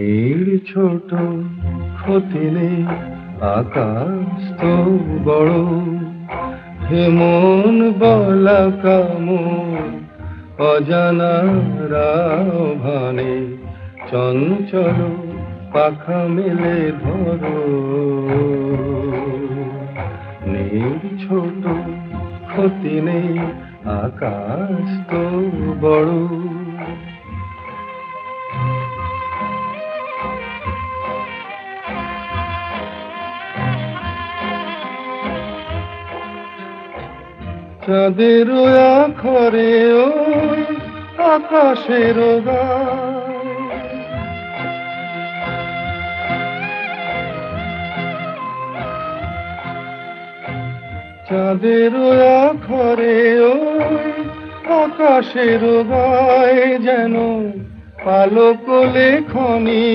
এর ছোট ক্ষতি নেই, আকাশ তো বড়। হে মন বলা কামন, অজানার আহ্বানে চঞ্চল পাখা মেলে ধরো। নীর ছোট ক্ষতি নেই, আকাশ তো বড়। চাঁদের আখরে ওই আকাশের গায়, চাঁদের আখরে ওই আকাশের গায় যেন পালক লেখনি।